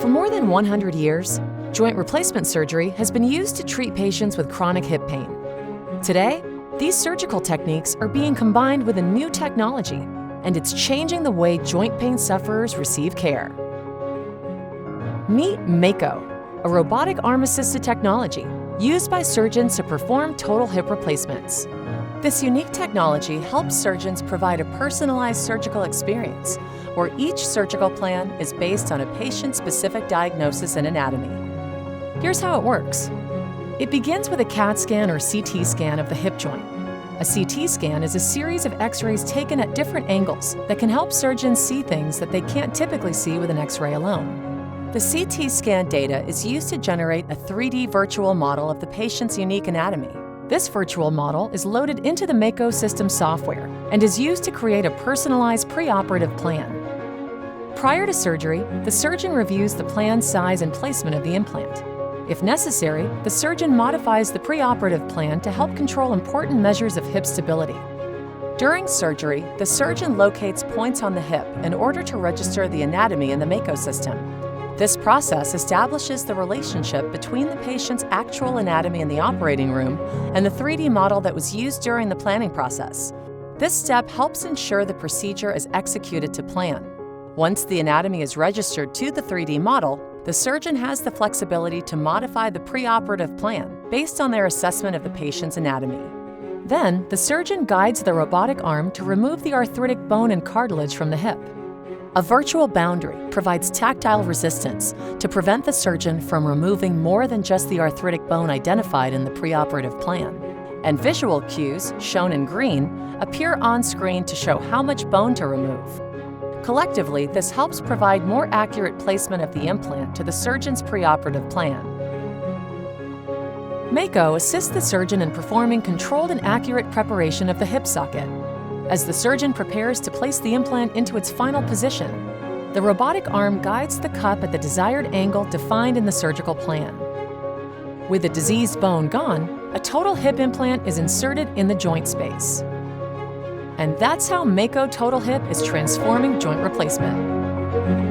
For more than 100 years, joint replacement surgery has been used to treat patients with chronic hip pain. Today, these surgical techniques are being combined with a new technology, and it's changing the way joint pain sufferers receive care. Meet Mako, a robotic arm-assisted technology used by surgeons to perform total hip replacements. This unique technology helps surgeons provide a personalized surgical experience where each surgical plan is based on a patient-specific diagnosis and anatomy. Here's how it works. It begins with a CAT scan or CT scan of the hip joint. A CT scan is a series of X-rays taken at different angles that can help surgeons see things that they can't typically see with an X-ray alone. The CT scan data is used to generate a 3D virtual model of the patient's unique anatomy. This virtual model is loaded into the Mako system software and is used to create a personalized pre-operative plan. Prior to surgery, the surgeon reviews the plan size and placement of the implant. If necessary, the surgeon modifies the pre-operative plan to help control important measures of hip stability. During surgery, the surgeon locates points on the hip in order to register the anatomy in the Mako system. This process establishes the relationship between the patient's actual anatomy in the operating room and the 3D model that was used during the planning process. This step helps ensure the procedure is executed to plan. Once the anatomy is registered to the 3D model, the surgeon has the flexibility to modify the preoperative plan based on their assessment of the patient's anatomy. Then, the surgeon guides the robotic arm to remove the arthritic bone and cartilage from the hip. A virtual boundary provides tactile resistance to prevent the surgeon from removing more than just the arthritic bone identified in the preoperative plan. And visual cues, shown in green, appear on screen to show how much bone to remove. Collectively, this helps provide more accurate placement of the implant to the surgeon's preoperative plan. Mako assists the surgeon in performing controlled and accurate preparation of the hip socket. As the surgeon prepares to place the implant into its final position, the robotic arm guides the cup at the desired angle defined in the surgical plan. With the diseased bone gone, a total hip implant is inserted in the joint space. And that's how Mako Total Hip is transforming joint replacement.